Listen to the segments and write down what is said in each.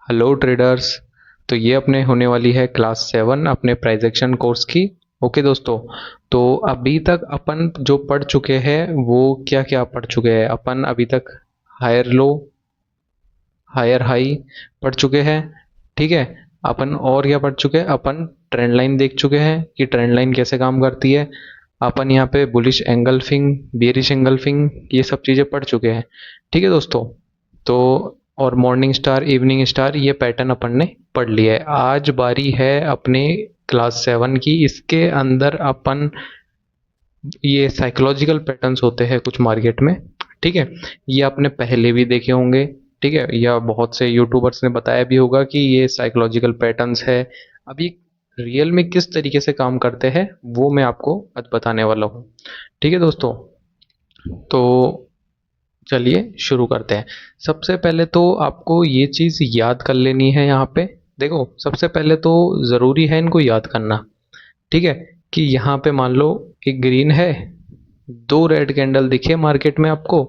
Hello traders. तो ये अपने होने वाली है क्लास 7 अपने प्राइस एक्शन कोर्स की। ओके दोस्तों। तो अभी तक अपन जो पढ़ चुके हैं वो क्या क्या पढ़ चुके हैं अपन अभी तक। हायर लो, हायर हाई पढ़ चुके हैं। ठीक है। अपन और क्या पढ़ चुके हैं, अपन ट्रेंड लाइन देख चुके हैं कि ट्रेंड लाइन कैसे काम करती है। अपन यहाँ पे बुलिश एंगल्फिंग, बेरिश एंगल्फिंग, ये सब चीज़ें पढ़ चुके हैं। ठीक है दोस्तों। तो और मॉर्निंग स्टार, इवनिंग स्टार, ये पैटर्न अपन ने पढ़ लिया है। आज बारी है अपने क्लास 7 की। इसके अंदर अपन ये साइकोलॉजिकल पैटर्न्स होते हैं कुछ मार्केट में। ठीक है। ये आपने पहले भी देखे होंगे। ठीक है, या बहुत से यूट्यूबर्स ने बताया भी होगा कि ये साइकोलॉजिकल पैटर्न्स है। अभी रियल में किस तरीके से काम करते हैं वो मैं आपको आज बताने वाला हूँ। ठीक है दोस्तों। तो चलिए शुरू करते हैं। सबसे पहले तो आपको ये चीज़ याद कर लेनी है। यहाँ पे देखो, सबसे पहले तो ज़रूरी है इनको याद करना। ठीक है। कि यहाँ पे मान लो एक ग्रीन है, दो रेड कैंडल दिखे मार्केट में आपको।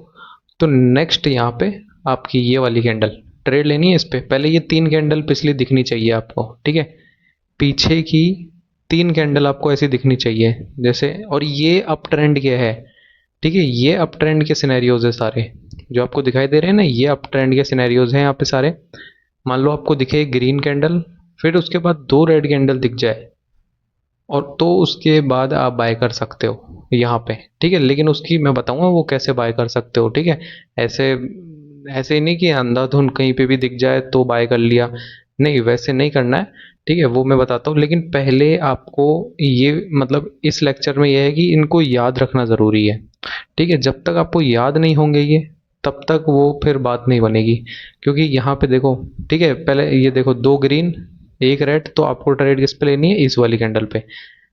तो नेक्स्ट यहाँ पे आपकी ये वाली कैंडल ट्रेड लेनी है। इस पे पहले ये तीन कैंडल पिछली दिखनी चाहिए आपको। ठीक है। पीछे की तीन कैंडल आपको ऐसी दिखनी चाहिए जैसे, और ये अप ट्रेंड के है। ठीक है, ये अप ट्रेंड के सिनेरियोज है सारे जो आपको दिखाई दे रहे हैं ना, ये अप ट्रेंड के सिनेरियोज हैं यहाँ पे सारे। मान लो आपको दिखे ग्रीन कैंडल, फिर उसके बाद दो रेड कैंडल दिख जाए, और तो उसके बाद आप बाय कर सकते हो यहाँ पे। ठीक है, लेकिन उसकी मैं बताऊंगा वो कैसे बाय कर सकते हो। ठीक है। ऐसे ऐसे ही नहीं कि अंधाधुंध कहीं पे भी दिख जाए तो बाय कर लिया, नहीं वैसे नहीं करना है। ठीक है, वो मैं बताता हूँ, लेकिन पहले आपको ये मतलब इस लेक्चर में ये है कि इनको याद रखना ज़रूरी है। ठीक है, जब तक आपको याद नहीं होंगे ये, तब तक वो फिर बात नहीं बनेगी। क्योंकि यहाँ पे देखो, ठीक है, पहले ये देखो दो ग्रीन एक रेड, तो आपको ट्रेड किस पे लेनी है, इस वाली कैंडल पे।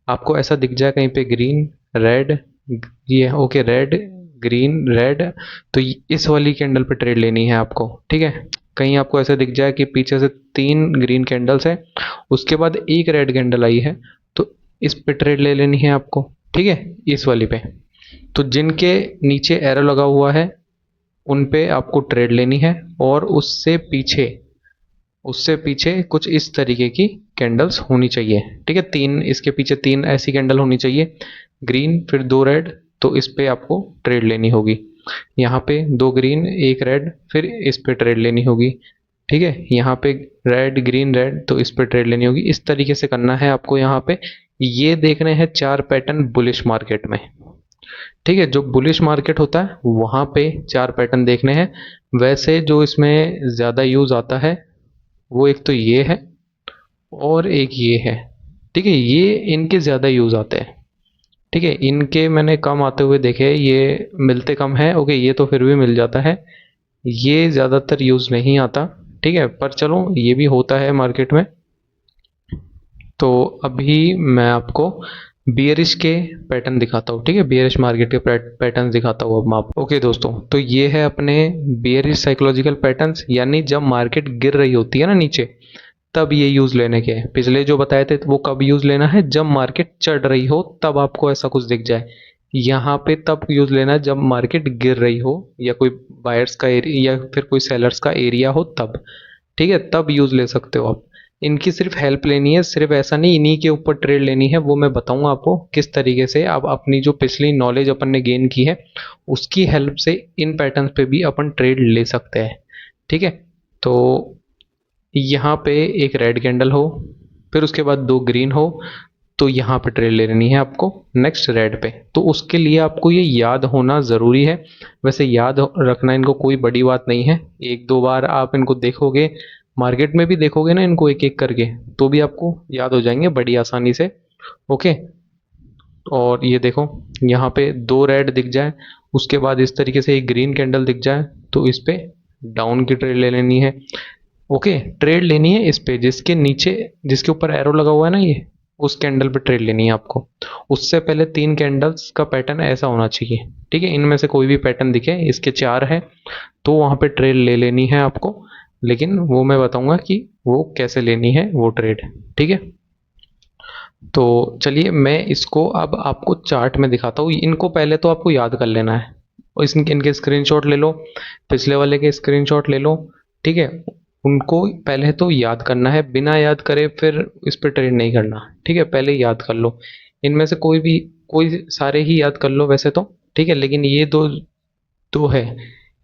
आपको ऐसा दिख जाए कहीं पे ग्रीन रेड, ये ओके रेड ग्रीन रेड, तो इस वाली कैंडल पे ट्रेड लेनी है आपको। ठीक है। कहीं आपको ऐसा दिख जाए कि पीछे से तीन ग्रीन कैंडल्स है, उसके बाद एक रेड कैंडल आई है, तो इस पे ट्रेड ले लेनी है आपको। ठीक है, इस वाली पे। तो जिनके नीचे एरो लगा हुआ है उन पे आपको ट्रेड लेनी है, और उससे पीछे कुछ इस तरीके की कैंडल्स होनी चाहिए। ठीक है, तीन इसके पीछे तीन ऐसी कैंडल होनी चाहिए, ग्रीन फिर दो रेड, तो इस पे आपको ट्रेड लेनी होगी। यहाँ पे दो ग्रीन एक रेड, फिर इस पे ट्रेड लेनी होगी। ठीक है, यहाँ पे रेड ग्रीन रेड, तो इस पे ट्रेड लेनी होगी। इस तरीके से करना है आपको। यहाँ पे ये देखने हैं चार पैटर्न बुलिश मार्केट में। ठीक है, जो बुलिश मार्केट होता है वहाँ पे चार पैटर्न देखने हैं। वैसे जो इसमें ज़्यादा यूज़ आता है वो एक तो ये है, और एक ये है। ठीक है, ये इनके ज़्यादा यूज़ आते हैं। ठीक है, इनके मैंने कम आते हुए देखे, ये मिलते कम है। ओके, ये तो फिर भी मिल जाता है, ये ज़्यादातर यूज़ नहीं आता। ठीक है, पर चलो ये भी होता है मार्केट में। तो अभी मैं आपको बियरिश के पैटर्न दिखाता हूँ। ठीक है, बियरिश मार्केट के पैटर्न दिखाता हूँ अब मैं आपको। ओके दोस्तों, तो ये है अपने बियरिश साइकोलॉजिकल पैटर्न्स, यानी जब मार्केट गिर रही होती है ना नीचे, तब ये यूज लेने के हैं। पिछले जो बताए थे वो कब यूज लेना है, जब मार्केट चढ़ रही हो तब आपको ऐसा कुछ दिख जाए। यहाँ पे तब यूज लेना है जब मार्केट गिर रही हो, या कोई बायर्स का एरिया या फिर कोई सेलर्स का एरिया हो तब। ठीक है, तब यूज ले सकते हो आप। इनकी सिर्फ हेल्प लेनी है, सिर्फ ऐसा नहीं इन्हीं के ऊपर ट्रेड लेनी है। वो मैं बताऊंगा आपको किस तरीके से आप अपनी जो पिछली नॉलेज अपन ने गेन की है उसकी हेल्प से इन पैटर्न पे भी अपन ट्रेड ले सकते हैं। ठीक है। तो यहाँ पे एक रेड कैंडल हो, फिर उसके बाद दो ग्रीन हो, तो यहाँ पे ट्रेड ले लेनी है आपको नेक्स्ट रेड पे। तो उसके लिए आपको ये याद होना ज़रूरी है। वैसे याद रखना इनको कोई बड़ी बात नहीं है, एक दो बार आप इनको देखोगे, मार्केट में भी देखोगे ना इनको एक एक करके, तो भी आपको याद हो जाएंगे बड़ी आसानी से। ओके। और ये देखो, यहाँ पे दो रेड दिख जाए, उसके बाद इस तरीके से एक ग्रीन कैंडल दिख जाए, तो इस पे डाउन की ट्रेड ले लेनी है। ओके, ट्रेड लेनी है इस पे जिसके नीचे, जिसके ऊपर एरो लगा हुआ है ना, ये उस कैंडल पे ट्रेड लेनी है आपको। उससे पहले तीन कैंडल्स का पैटर्न ऐसा होना चाहिए। ठीक है, इनमें से कोई भी पैटर्न दिखे, इसके चार है, तो वहाँ पे ट्रेड ले लेनी है आपको। लेकिन वो मैं बताऊंगा कि वो कैसे लेनी है वो ट्रेड। ठीक है। तो चलिए मैं इसको अब आपको चार्ट में दिखाता हूँ। इनको पहले तो आपको याद कर लेना है, और इनके स्क्रीनशॉट ले लो, पिछले वाले के स्क्रीनशॉट ले लो। ठीक है, उनको पहले तो याद करना है, बिना याद करे फिर इस पे ट्रेड नहीं करना। ठीक है, पहले याद कर लो। इनमें से कोई सारे ही याद कर लो वैसे तो। ठीक है, लेकिन ये दो दो है,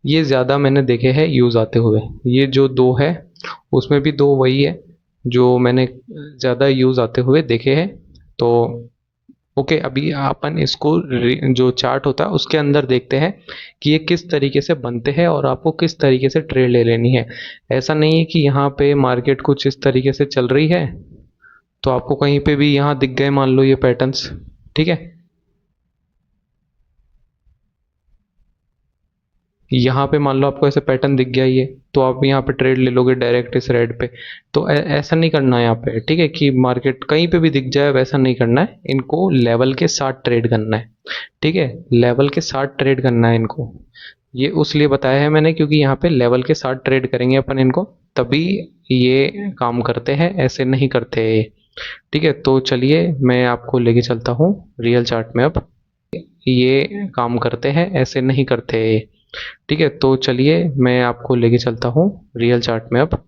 ये ज़्यादा मैंने देखे हैं यूज़ आते हुए। ये जो दो है उसमें भी दो वही है जो मैंने ज़्यादा यूज़ आते हुए देखे हैं। तो ओके, अभी अपन इसको जो चार्ट होता है उसके अंदर देखते हैं कि ये किस तरीके से बनते हैं और आपको किस तरीके से ट्रेड ले लेनी है। ऐसा नहीं है कि यहाँ पे मार्केट कुछ इस तरीके से चल रही है तो आपको कहीं पे भी यहाँ दिख गए मान लो ये पैटर्न्स। ठीक है, यहाँ पे मान लो आपको ऐसे पैटर्न दिख गया ये, तो आप यहाँ पे ट्रेड ले लोगे डायरेक्ट इस रेड पे। तो ऐसा नहीं करना है यहाँ पे। ठीक है, कि मार्केट कहीं पे भी दिख जाए वैसा नहीं करना है, इनको लेवल के साथ ट्रेड करना है। ठीक है, लेवल के साथ ट्रेड करना है इनको। ये उसलिए बताया है मैंने क्योंकि यहाँ पे लेवल के साथ ट्रेड करेंगे अपन इनको, तभी ये काम करते हैं, ऐसे नहीं करते। ठीक है, तो चलिए मैं आपको लेके चलता हूँ रियल चार्ट में अब। ये काम करते हैं, ऐसे नहीं करते। ठीक है, तो चलिए मैं आपको लेके चलता हूँ रियल चार्ट में अब।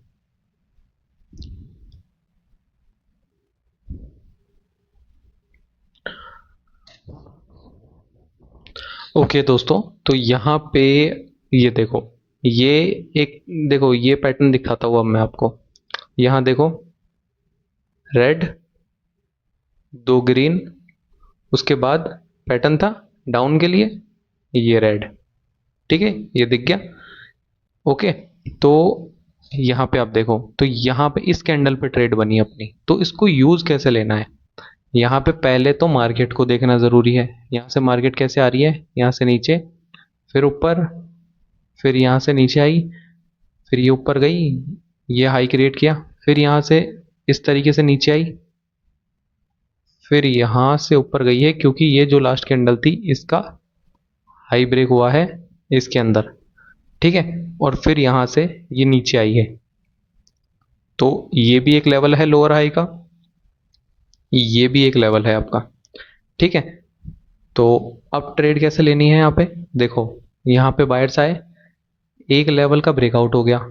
ओके दोस्तों, तो यहाँ पे ये देखो, ये एक देखो ये पैटर्न दिखाता हुआ मैं आपको। यहाँ देखो, रेड, दो ग्रीन, उसके बाद पैटर्न था डाउन के लिए, ये रेड। ठीक है, ये दिख गया। ओके, तो यहाँ पे आप देखो, तो यहाँ पे इस कैंडल पे ट्रेड बनी अपनी, तो इसको यूज कैसे लेना है। यहाँ पे पहले तो मार्केट को देखना ज़रूरी है। यहाँ से मार्केट कैसे आ रही है, यहाँ से नीचे, फिर ऊपर, फिर यहाँ से नीचे आई, फिर ये ऊपर गई, ये हाई क्रिएट किया, फिर यहाँ से इस तरीके से नीचे आई, फिर यहाँ से ऊपर गई है क्योंकि ये जो लास्ट कैंडल थी इसका हाई ब्रेक हुआ है इसके अंदर। ठीक है, और फिर यहाँ से ये नीचे आई है, तो ये भी एक लेवल है लोअर हाई का, ये भी एक लेवल है आपका। ठीक है, तो अब ट्रेड कैसे लेनी है यहाँ पे। देखो, यहाँ पे बायर्स आए, एक लेवल का ब्रेकआउट हो गया,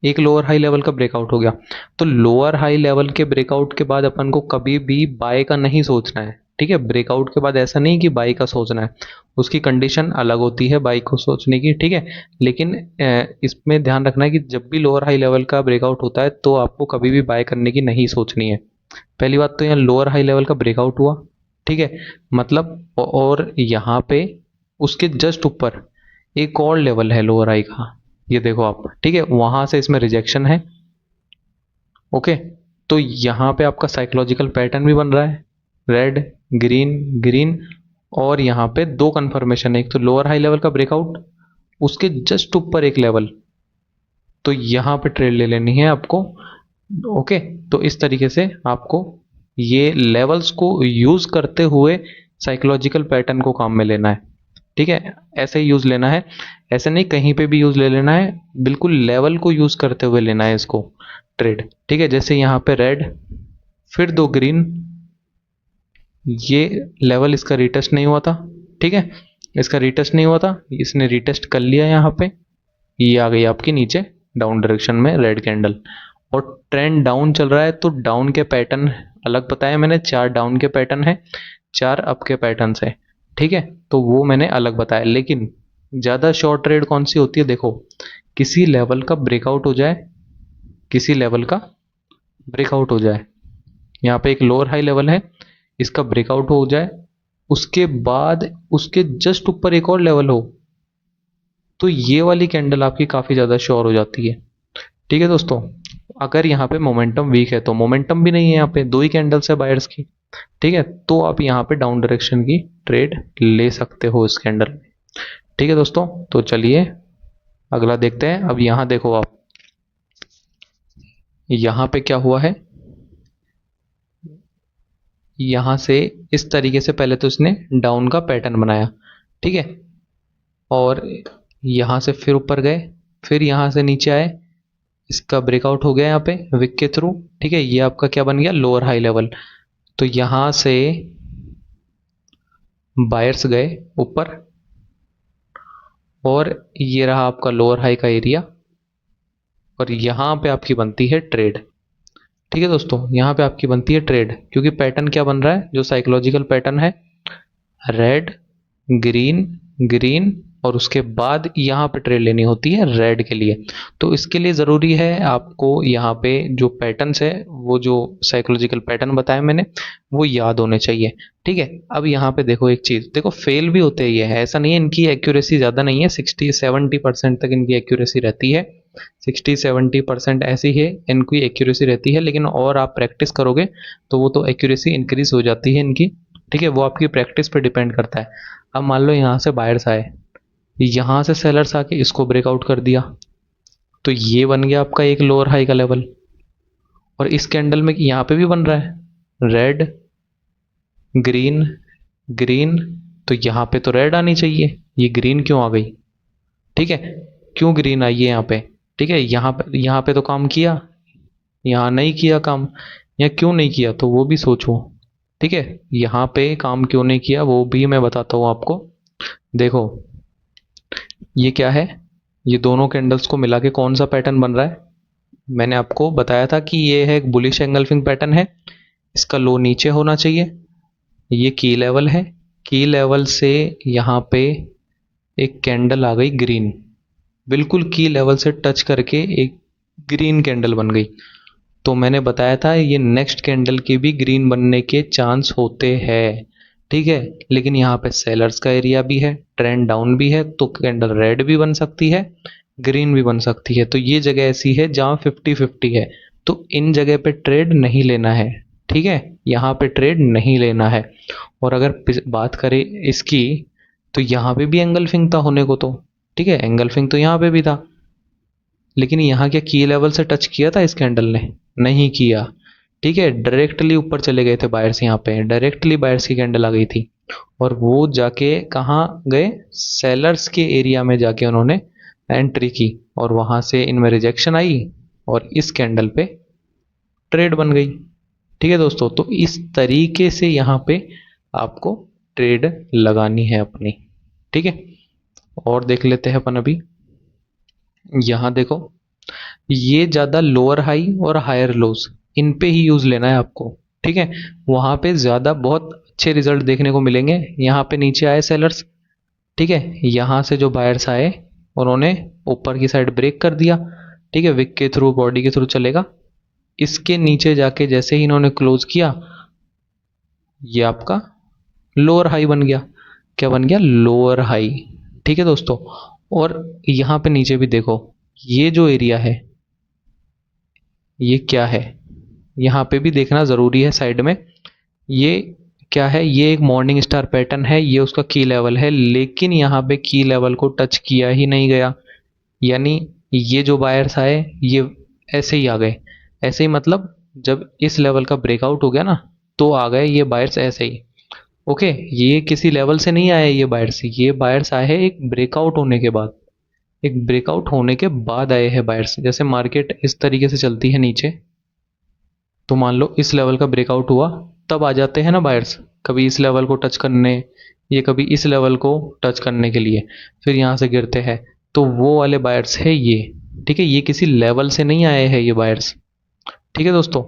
एक लोअर हाई लेवल का ब्रेकआउट हो गया। तो लोअर हाई लेवल के ब्रेकआउट के बाद अपन को कभी भी बाय का नहीं सोचना है। ठीक है, ब्रेकआउट के बाद ऐसा नहीं कि बाय का सोचना है, उसकी कंडीशन अलग होती है बाय को सोचने की। ठीक है, लेकिन इसमें ध्यान रखना है कि जब भी लोअर हाई लेवल का ब्रेकआउट होता है तो आपको कभी भी बाय करने की नहीं सोचनी है। पहली बात तो यहाँ लोअर हाई लेवल का ब्रेकआउट हुआ। ठीक है, मतलब और यहाँ पे उसके जस्ट ऊपर एक और लेवल है लोअर हाई का, ये देखो आप। ठीक है, वहां से इसमें रिजेक्शन है। ओके, तो यहाँ पे आपका साइकोलॉजिकल पैटर्न भी बन रहा है, रेड, ग्रीन, ग्रीन, और यहाँ पे दो कंफर्मेशन है, एक तो लोअर हाई लेवल का ब्रेकआउट, उसके जस्ट ऊपर एक लेवल। तो यहाँ पे ट्रेड ले लेनी है आपको। ओके, तो इस तरीके से आपको ये लेवल्स को यूज करते हुए साइकोलॉजिकल पैटर्न को काम में लेना है। ठीक है, ऐसे ही यूज लेना है, ऐसे नहीं कहीं पे भी यूज ले लेना है, बिल्कुल लेवल को यूज करते हुए लेना है इसको ट्रेड। ठीक है, जैसे यहाँ पे रेड, फिर दो ग्रीन, ये लेवल इसका रिटेस्ट नहीं हुआ था। ठीक है, इसका रिटेस्ट नहीं हुआ था, इसने रिटेस्ट कर लिया यहाँ पे, ये आ गई आपकी नीचे डाउन डायरेक्शन में रेड कैंडल। और ट्रेंड डाउन चल रहा है तो डाउन के पैटर्न अलग बताया मैंने, चार डाउन के पैटर्न है, चार अप के पैटर्न है। ठीक है, तो वो मैंने अलग बताया। लेकिन ज़्यादा शॉर्ट ट्रेड कौन सी होती है, देखो, किसी लेवल का ब्रेकआउट हो जाए, किसी लेवल का ब्रेकआउट हो जाए, यहाँ पे एक लोअर हाई लेवल है, इसका ब्रेकआउट हो जाए, उसके बाद उसके जस्ट ऊपर एक और लेवल हो, तो ये वाली कैंडल आपकी काफ़ी ज़्यादा श्योर हो जाती है। ठीक है दोस्तों, अगर यहाँ पे मोमेंटम वीक है, तो मोमेंटम भी नहीं है यहाँ पे, दो ही कैंडल्स है बायर्स की। ठीक है, तो आप यहाँ पे डाउन डायरेक्शन की ट्रेड ले सकते हो इस कैंडल में। ठीक है दोस्तों, तो चलिए अगला देखते हैं। अब यहाँ देखो आप, यहाँ पे क्या हुआ है, यहाँ से इस तरीके से पहले तो इसने डाउन का पैटर्न बनाया। ठीक है, और यहाँ से फिर ऊपर गए, फिर यहाँ से नीचे आए, इसका ब्रेकआउट हो गया यहाँ पे विक के थ्रू। ठीक है, ये आपका क्या बन गया, लोअर हाई लेवल। तो यहाँ से बायर्स गए ऊपर, और ये रहा आपका लोअर हाई का एरिया, और यहाँ पे आपकी बनती है ट्रेड। ठीक है दोस्तों, यहाँ पे आपकी बनती है ट्रेड, क्योंकि पैटर्न क्या बन रहा है, जो साइकोलॉजिकल पैटर्न है, रेड ग्रीन ग्रीन, और उसके बाद यहाँ पे ट्रेड लेनी होती है रेड के लिए। तो इसके लिए ज़रूरी है आपको यहाँ पे जो पैटर्न्स है, वो जो साइकोलॉजिकल पैटर्न बताए मैंने, वो याद होने चाहिए। ठीक है, अब यहाँ पे देखो एक चीज़, देखो फेल भी होते हैं ये, है ऐसा नहीं है, इनकी एक्यूरेसी ज़्यादा नहीं है, 60-70% तक इनकी एक्यूरेसी रहती है, 60-70% ऐसी है इनकी एक्यूरेसी रहती है, लेकिन और आप प्रैक्टिस करोगे तो वो तो एक्यूरेसी इंक्रीज हो जाती है इनकी। ठीक है, वो आपकी प्रैक्टिस पे डिपेंड करता है। अब मान लो यहाँ से बायर्स आए, यहाँ से सेलर्स आके इसको ब्रेकआउट कर दिया, तो ये बन गया आपका एक लोअर हाई का लेवल। और इस कैंडल में यहाँ पे भी बन रहा है रेड ग्रीन ग्रीन, तो यहाँ पे तो रेड आनी चाहिए, ये ग्रीन क्यों आ गई? ठीक है, क्यों ग्रीन आई है यहाँ पे? ठीक है, यहाँ पे तो काम किया, यहाँ नहीं किया काम, या क्यों नहीं किया, तो वो भी सोचो। ठीक है, यहाँ पे काम क्यों नहीं किया वो भी मैं बताता हूँ आपको। देखो ये क्या है, ये दोनों कैंडल्स को मिला के कौन सा पैटर्न बन रहा है? मैंने आपको बताया था कि ये है एक बुलिश एंगल्फिंग पैटर्न है, इसका लो नीचे होना चाहिए, ये की लेवल है, की लेवल से यहाँ पे एक कैंडल आ गई ग्रीन, बिल्कुल की लेवल से टच करके एक ग्रीन कैंडल बन गई। तो मैंने बताया था ये नेक्स्ट कैंडल के भी ग्रीन बनने के चांस होते हैं। ठीक है, लेकिन यहाँ पे सेलर्स का एरिया भी है, ट्रेंड डाउन भी है, तो कैंडल रेड भी बन सकती है, ग्रीन भी बन सकती है। तो ये जगह ऐसी है जहाँ 50-50 है, तो इन जगह पे ट्रेड नहीं लेना है। ठीक है, यहाँ पे ट्रेड नहीं लेना है। और अगर बात करें इसकी, तो यहाँ पे भी एंगल्फिंग था होने को तो, ठीक है, एंगल्फिंग तो यहाँ पे भी था, लेकिन यहाँ क्या की लेवल से टच किया था इस कैंडल ने? नहीं किया। ठीक है, डायरेक्टली ऊपर चले गए थे बायर्स, यहाँ पे डायरेक्टली बायर्स की कैंडल आ गई थी, और वो जाके कहाँ गए, सेलर्स के एरिया में जाके उन्होंने एंट्री की, और वहां से इनमें रिजेक्शन आई, और इस कैंडल पे ट्रेड बन गई। ठीक है दोस्तों, तो इस तरीके से यहाँ पे आपको ट्रेड लगानी है अपनी। ठीक है, और देख लेते हैं अपन अभी। यहाँ देखो, ये ज़्यादा लोअर हाई और हायर लोज इन पे ही यूज़ लेना है आपको। ठीक है, वहाँ पे ज़्यादा बहुत अच्छे रिजल्ट देखने को मिलेंगे। यहाँ पे नीचे आए सेलर्स, ठीक है, यहाँ से जो बायर्स आए उन्होंने ऊपर की साइड ब्रेक कर दिया। ठीक है, विक के थ्रू, बॉडी के थ्रू चलेगा, इसके नीचे जाके जैसे ही इन्होंने क्लोज किया, ये आपका लोअर हाई बन गया। क्या बन गया? Lower high. ठीक है दोस्तों, और यहाँ पे नीचे भी देखो, ये जो एरिया है ये क्या है, यहाँ पे भी देखना ज़रूरी है साइड में। ये क्या है? ये एक मॉर्निंग स्टार पैटर्न है, ये उसका की लेवल है, लेकिन यहाँ पे की लेवल को टच किया ही नहीं गया, यानी ये जो बायर्स आए ये ऐसे ही आ गए। ऐसे ही मतलब जब इस लेवल का ब्रेकआउट हो गया ना, तो आ गए ये बायर्स ऐसे ही। ओके, ये किसी लेवल से नहीं आए ये बायर्स आए हैं एक ब्रेकआउट होने के बाद, एक ब्रेकआउट होने के बाद आए हैं बायर्स। जैसे मार्केट इस तरीके से चलती है नीचे, तो मान लो इस लेवल का ब्रेकआउट हुआ, तब आ जाते हैं ना बायर्स, कभी इस लेवल को टच करने, ये कभी इस लेवल को टच करने के लिए, फिर यहाँ से गिरते हैं, तो वो वाले बायर्स है ये। ठीक है, ये किसी लेवल से नहीं आए हैं ये बायर्स। ठीक है दोस्तों,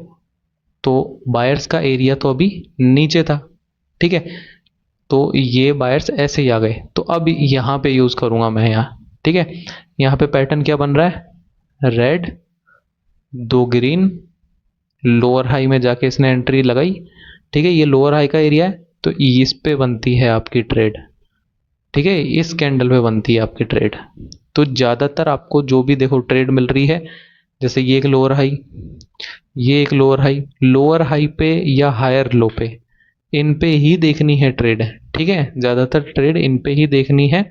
तो बायर्स का एरिया तो अभी नीचे था। ठीक है, तो ये बायर्स ऐसे ही आ गए, तो अब यहाँ पे यूज़ करूँगा मैं यहाँ। ठीक है, यहाँ पे पैटर्न क्या बन रहा है, रेड, दो ग्रीन, लोअर हाई में जाके इसने एंट्री लगाई। ठीक है, ये लोअर हाई का एरिया है, तो इस पे बनती है आपकी ट्रेड। ठीक है, इस कैंडल पे बनती है आपकी ट्रेड। तो ज़्यादातर आपको जो भी देखो ट्रेड मिल रही है, जैसे ये एक लोअर हाई, ये एक लोअर हाई पे या हायर लो पे, इन पे ही देखनी है ट्रेड। ठीक है, ज़्यादातर ट्रेड इन पे ही देखनी है।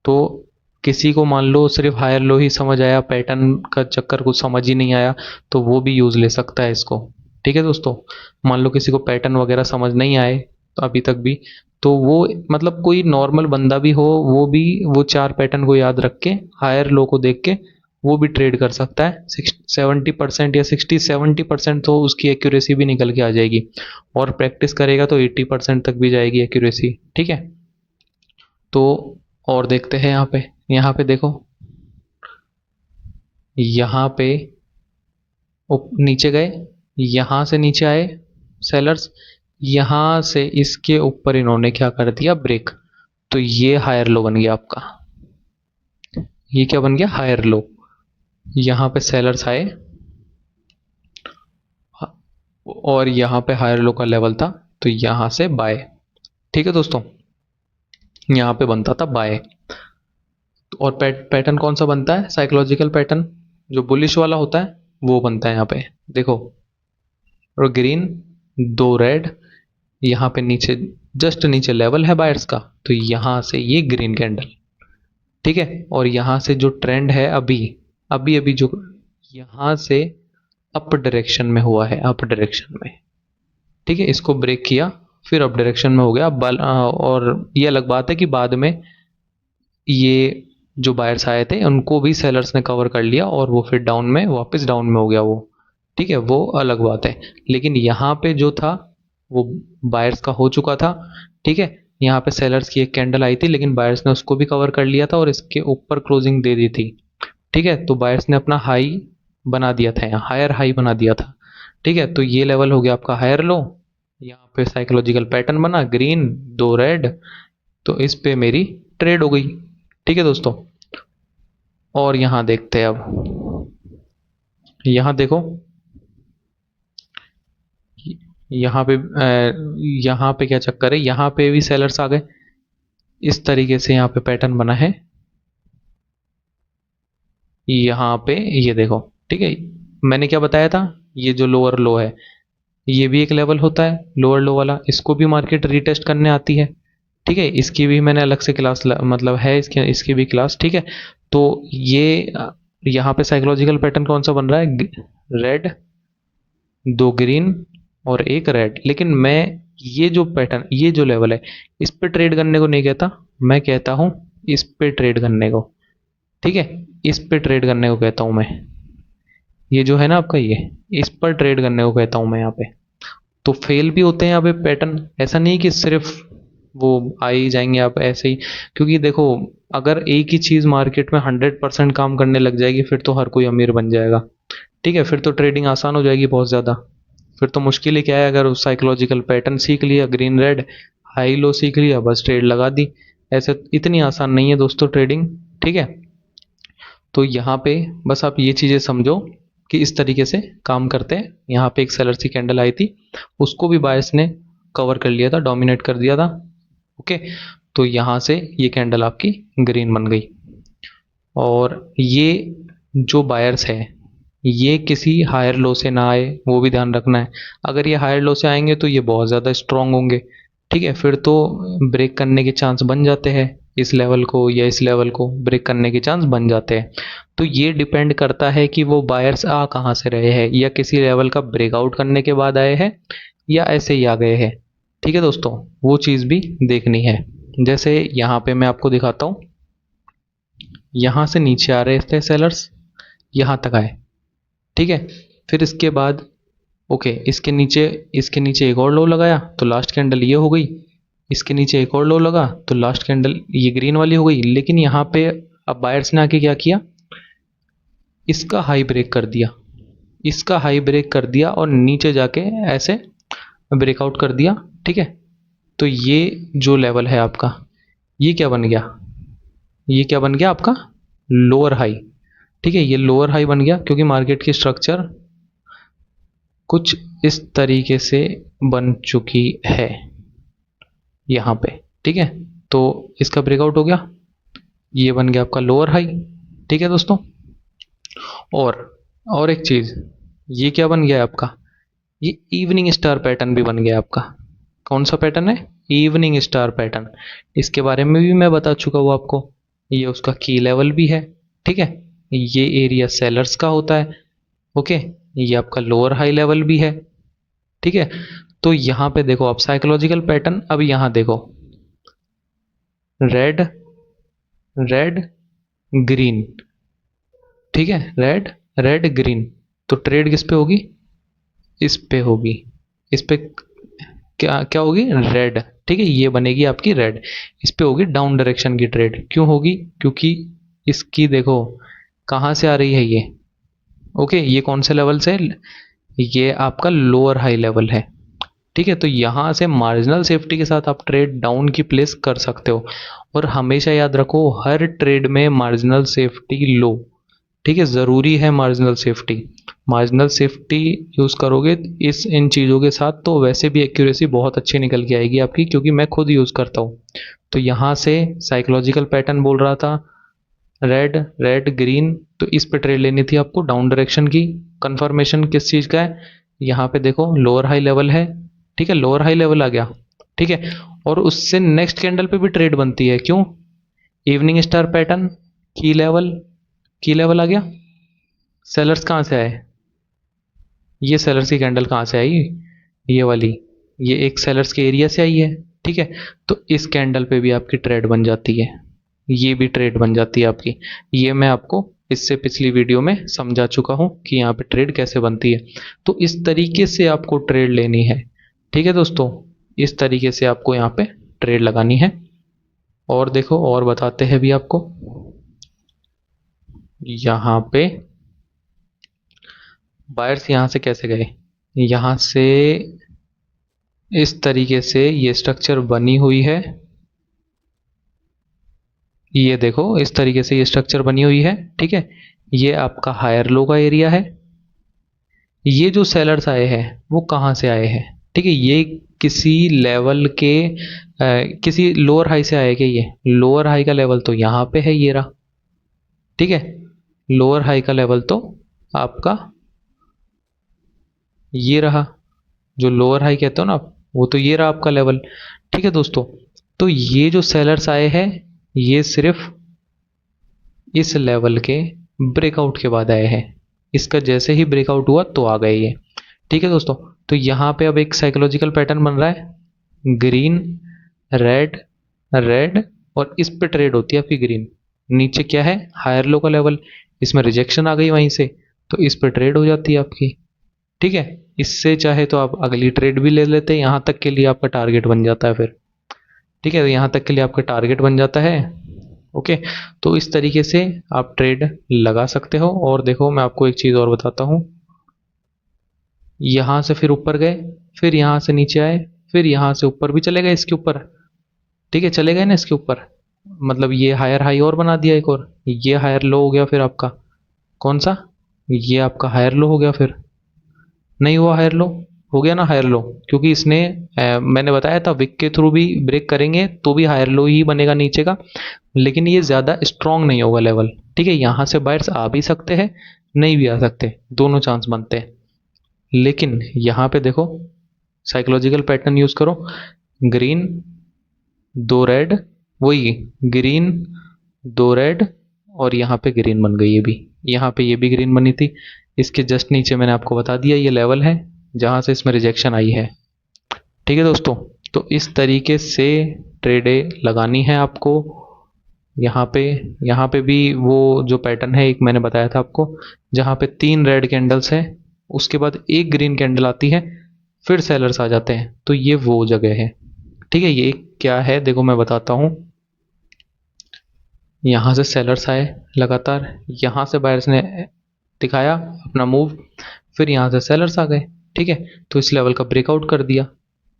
तो किसी को मान लो सिर्फ हायर लो ही समझ आया, पैटर्न का चक्कर कुछ समझ ही नहीं आया, तो वो भी यूज़ ले सकता है इसको। ठीक है दोस्तों, मान लो किसी को पैटर्न वगैरह समझ नहीं आए तो अभी तक भी, तो वो मतलब कोई नॉर्मल बंदा भी हो, वो भी वो चार पैटर्न को याद रख के हायर लो को देख के वो भी ट्रेड कर सकता है। 70% या 60-70% तो उसकी एक्यूरेसी भी निकल के आ जाएगी, और प्रैक्टिस करेगा तो 80% तक भी जाएगी एक्यूरेसी। ठीक है, तो और देखते हैं यहाँ पे देखो, यहाँ पे नीचे गए, यहाँ से नीचे आए सेलर्स, यहाँ से इसके ऊपर इन्होंने क्या कर दिया, ब्रेक। तो ये हायर लो बन गया आपका। ये क्या बन गया, हायर लो। यहाँ पे सेलर्स आए और यहाँ पे हायर लो का लेवल था, तो यहाँ से बाय। ठीक है दोस्तों, यहाँ पे बनता था बाय। और पैटर्न कौन सा बनता है, साइकोलॉजिकल पैटर्न जो बुलिश वाला होता है वो बनता है यहाँ पे। देखो, और ग्रीन, दो रेड, यहाँ पे नीचे जस्ट नीचे लेवल है बायर्स का, तो यहाँ से ये ग्रीन कैंडल। ठीक है, और यहाँ से जो ट्रेंड है अभी अभी अभी जो यहाँ से अप डायरेक्शन में हुआ है, अप डायरेक्शन में। ठीक है, इसको ब्रेक किया, फिर अप डायरेक्शन में हो गया और ये अलग बात है कि बाद में ये जो बायर्स आए थे उनको भी सेलर्स ने कवर कर लिया और वो फिर डाउन में, वापस डाउन में हो गया वो। ठीक है, वो अलग बात है। लेकिन यहाँ पे जो था वो बायर्स का हो चुका था। ठीक है, यहाँ पे सेलर्स की एक कैंडल आई थी लेकिन बायर्स ने उसको भी कवर कर लिया था और इसके ऊपर क्लोजिंग दे दी थी। ठीक है, तो बायर्स ने अपना हाई बना दिया था, यहाँ हायर हाई बना दिया था। ठीक है, तो ये लेवल हो गया आपका हायर लो। यहाँ पे साइकोलॉजिकल पैटर्न बना, ग्रीन, दो रेड, तो इस पे मेरी ट्रेड हो गई। ठीक है दोस्तों, और यहाँ देखते हैं अब, यहाँ देखो, यहाँ पे क्या चक्कर है, यहाँ पे भी सेलर्स आ गए। इस तरीके से यहाँ पे पैटर्न बना है, यहाँ पे ये देखो। ठीक है, मैंने क्या बताया था, ये जो लोअर लो है ये भी एक लेवल होता है, लोअर लो वाला, इसको भी मार्केट रीटेस्ट करने आती है। ठीक है, इसकी भी मैंने अलग से क्लास मतलब है इसकी भी क्लास। ठीक है, तो ये यहाँ पे साइकोलॉजिकल पैटर्न कौन सा बन रहा है, रेड, दो ग्रीन और एक रेड। लेकिन मैं ये जो पैटर्न, ये जो लेवल है, इस पे ट्रेड करने को नहीं कहता, मैं कहता हूँ इस पे ट्रेड करने को। ठीक है, इस पे ट्रेड करने को कहता हूँ मैं, ये जो है ना आपका, ये इस पर ट्रेड करने को कहता हूँ मैं यहाँ पे। तो फेल भी होते हैं यहाँ पे पैटर्न, ऐसा नहीं कि सिर्फ वो आ ही जाएंगे आप ऐसे ही। क्योंकि देखो, अगर एक ही चीज़ मार्केट में 100% काम करने लग जाएगी फिर तो हर कोई अमीर बन जाएगा। ठीक है, फिर तो ट्रेडिंग आसान हो जाएगी बहुत ज़्यादा। फिर तो मुश्किल ही क्या है, अगर साइकोलॉजिकल पैटर्न सीख लिया, ग्रीन रेड हाई लो सीख लिया, बस ट्रेड लगा दी। ऐसे इतनी आसान नहीं है दोस्तों ट्रेडिंग। ठीक है, तो यहाँ पे बस आप ये चीज़ें समझो कि इस तरीके से काम करते हैं। यहाँ पे एक सेलर की कैंडल आई थी, उसको भी बायर्स ने कवर कर लिया था, डोमिनेट कर दिया था। ओके, तो यहाँ से ये कैंडल आपकी ग्रीन बन गई। और ये जो बायर्स है ये किसी हायर लो से ना आए, वो भी ध्यान रखना है। अगर ये हायर लो से आएंगे तो ये बहुत ज़्यादा स्ट्रांग होंगे। ठीक है, फिर तो ब्रेक करने के चांस बन जाते हैं, इस लेवल को या इस लेवल को ब्रेक करने के चांस बन जाते हैं। तो ये डिपेंड करता है कि वो बायर्स आ कहाँ से रहे हैं, या किसी लेवल का ब्रेकआउट करने के बाद आए हैं या ऐसे ही आ गए हैं। ठीक है दोस्तों, वो चीज़ भी देखनी है। जैसे यहाँ पे मैं आपको दिखाता हूँ, यहाँ से नीचे आ रहे थे सेलर्स, यहाँ तक आए। ठीक है, फिर इसके बाद ओके, इसके नीचे एक और लो लगाया तो लास्ट कैंडल ये हो गई। इसके नीचे एक और लो लगा तो लास्ट कैंडल ये ग्रीन वाली हो गई। लेकिन यहाँ पे अब बायर्स ने आके क्या किया, इसका हाई ब्रेक कर दिया, इसका हाई ब्रेक कर दिया और नीचे जाके ऐसे ब्रेकआउट कर दिया। ठीक है, तो ये जो लेवल है आपका, ये क्या बन गया, ये क्या बन गया आपका, लोअर हाई। ठीक है, ये लोअर हाई बन गया क्योंकि मार्केट की स्ट्रक्चर कुछ इस तरीके से बन चुकी है यहाँ पे। ठीक है, तो इसका ब्रेकआउट हो गया, ये बन गया आपका लोअर हाई। ठीक है दोस्तों, और और एक चीज़, ये क्या बन गया है आपका, ये इवनिंग स्टार पैटर्न भी बन गया आपका। कौन सा पैटर्न है, इवनिंग स्टार पैटर्न। इसके बारे में भी मैं बता चुका हूँ आपको, ये उसका की लेवल भी है। ठीक है, ये एरिया सेलर्स का होता है। ओके, ये आपका लोअर हाई लेवल भी है। ठीक है, तो यहाँ पे देखो आप साइकोलॉजिकल पैटर्न, अब यहाँ देखो, रेड रेड ग्रीन। ठीक है, रेड रेड ग्रीन, तो ट्रेड किस पे होगी, इस पे होगी। इस पे क्या क्या होगी, रेड। ठीक है, ये बनेगी आपकी रेड, इस पे होगी डाउन डायरेक्शन की ट्रेड। क्यों होगी, क्योंकि इसकी देखो कहाँ से आ रही है, ये ओके, ये कौन से लेवल से? ये आपका लोअर हाई लेवल है। ठीक है, तो यहाँ से मार्जिनल सेफ्टी के साथ आप ट्रेड डाउन की प्लेस कर सकते हो। और हमेशा याद रखो, हर ट्रेड में मार्जिनल सेफ्टी लो। ठीक है, ज़रूरी है marginal safety. Marginal safety use करोगे इस इन चीज़ों के साथ तो वैसे भी एक्यूरेसी बहुत अच्छी निकल के आएगी आपकी, क्योंकि मैं खुद यूज़ करता हूँ। तो यहाँ से साइकोलॉजिकल पैटर्न बोल रहा था, रेड रेड ग्रीन, तो इस पे ट्रेड लेनी थी आपको डाउन डायरेक्शन की। कंफर्मेशन किस चीज़ का है? यहाँ पे देखो लोअर हाई लेवल है। ठीक है, लोअर हाई लेवल आ गया। ठीक है, और उससे नेक्स्ट कैंडल पे भी ट्रेड बनती है। क्यों? इवनिंग स्टार पैटर्न, की लेवल, की लेवल आ गया। सेलर्स कहाँ से आए? ये सेलर्स की कैंडल कहाँ से आई? ये वाली, ये एक सेलर्स के एरिया से आई है। ठीक है, तो इस कैंडल पे भी आपकी ट्रेड बन जाती है। ये भी ट्रेड बन जाती है आपकी। ये मैं आपको इससे पिछली वीडियो में समझा चुका हूँ कि यहाँ पे ट्रेड कैसे बनती है। तो इस तरीके से आपको ट्रेड लेनी है। ठीक है दोस्तों, इस तरीके से आपको यहाँ पे ट्रेड लगानी है। और देखो, और बताते हैं भी आपको। यहाँ पे बायर्स यहाँ से कैसे गए? यहाँ से इस तरीके से ये स्ट्रक्चर बनी हुई है। ये देखो, इस तरीके से ये स्ट्रक्चर बनी हुई है। ठीक है, ये आपका हायर लो का एरिया है। ये जो सेलर्स आए हैं वो कहाँ से आए हैं? ठीक है, ये किसी लेवल के किसी लोअर हाई से आए। क्या ये लोअर हाई का लेवल तो यहाँ पे है, ये रहा। ठीक है, लोअर हाई का लेवल तो आपका ये रहा, जो लोअर हाई कहते हो ना आप, वो तो ये रहा आपका लेवल। ठीक है दोस्तों, तो ये जो सेलर्स आए हैं ये सिर्फ इस लेवल के ब्रेकआउट के बाद आए हैं। इसका जैसे ही ब्रेकआउट हुआ तो आ गए ये। ठीक है दोस्तों, तो यहाँ पे अब एक साइकोलॉजिकल पैटर्न बन रहा है, ग्रीन रेड रेड, और इस पे ट्रेड होती है आपकी ग्रीन। नीचे क्या है? हायर लो का लेवल। इसमें रिजेक्शन आ गई वहीं से, तो इस पे ट्रेड हो जाती है आपकी। ठीक है, इससे चाहे तो आप अगली ट्रेड भी ले लेते हैं, यहाँ तक के लिए आपका टारगेट बन जाता है फिर। ठीक है, तो यहाँ तक के लिए आपका टारगेट बन जाता है। ओके, तो इस तरीके से आप ट्रेड लगा सकते हो। और देखो, मैं आपको एक चीज़ और बताता हूँ। यहाँ से फिर ऊपर गए, फिर यहाँ से नीचे आए, फिर यहाँ से ऊपर भी चले गए इसके ऊपर। ठीक है, चले गए ना इसके ऊपर, मतलब ये हायर हाई और बना दिया एक और। ये हायर लो हो गया फिर आपका। कौन सा? ये आपका हायर लो हो गया फिर। नहीं हुआ हायर लो? हो गया ना हायर लो, क्योंकि इसने मैंने बताया था विक के थ्रू भी ब्रेक करेंगे तो भी हायर लो ही बनेगा नीचे का, लेकिन ये ज़्यादा स्ट्रांग नहीं होगा लेवल। ठीक है, यहाँ से बायर्स आ भी सकते हैं, नहीं भी आ सकते, दोनों चांस बनते हैं। लेकिन यहाँ पे देखो, साइकोलॉजिकल पैटर्न यूज़ करो, ग्रीन दो रेड, वही ग्रीन दो रेड, और यहाँ पे ग्रीन बन गई। ये भी, यहाँ पे ये भी ग्रीन बनी थी। इसके जस्ट नीचे मैंने आपको बता दिया ये लेवल है जहाँ से इसमें रिजेक्शन आई है। ठीक है दोस्तों, तो इस तरीके से ट्रेडे लगानी है आपको। यहाँ पे यहाँ पे भी वो जो पैटर्न है एक मैंने बताया था आपको, जहाँ पे 3 रेड कैंडल्स है, उसके बाद एक ग्रीन कैंडल आती है, फिर सेलर्स आ जाते हैं, तो ये वो जगह है। ठीक है, ये क्या है देखो मैं बताता हूँ। यहाँ से सेलर्स आए लगातार, यहाँ से बायर्स ने दिखाया अपना मूव, फिर यहाँ से सेलर्स आ गए। ठीक है, तो इस लेवल का ब्रेकआउट कर दिया।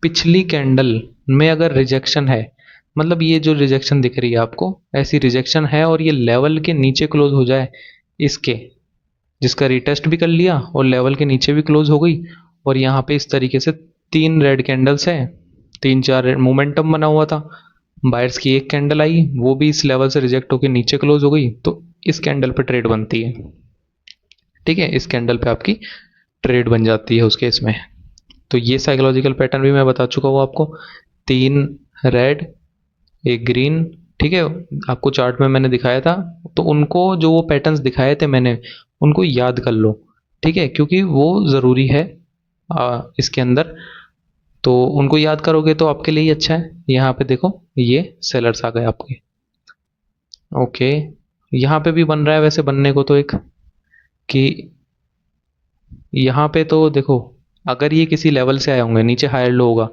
पिछली कैंडल में अगर रिजेक्शन है, मतलब ये जो रिजेक्शन दिख रही है आपको, ऐसी रिजेक्शन है और ये लेवल के नीचे क्लोज हो जाए इसके, जिसका रिटेस्ट भी कर लिया और लेवल के नीचे भी क्लोज हो गई, और यहाँ पे इस तरीके से 3 रेड कैंडल्स हैं, 3 4 मोमेंटम बना हुआ था, बायर्स की एक कैंडल आई वो भी इस लेवल से रिजेक्ट होकर नीचे क्लोज हो गई, तो इस कैंडल पे ट्रेड बनती है। ठीक है, इस कैंडल पे आपकी ट्रेड बन जाती है उस केस में। तो ये साइकोलॉजिकल पैटर्न भी मैं बता चुका हूँ आपको, 3 रेड एक ग्रीन। ठीक है, आपको चार्ट में मैंने दिखाया था, तो उनको जो वो पैटर्न्स दिखाए थे मैंने, उनको याद कर लो। ठीक है, क्योंकि वो ज़रूरी है इसके अंदर, तो उनको याद करोगे तो आपके लिए ही अच्छा है। यहाँ पे देखो, ये सेलर्स आ गए आपके। ओके, यहाँ पे भी बन रहा है वैसे बनने को तो एक, कि यहाँ पे तो देखो, अगर ये किसी लेवल से आए होंगे, नीचे हायर लो होगा,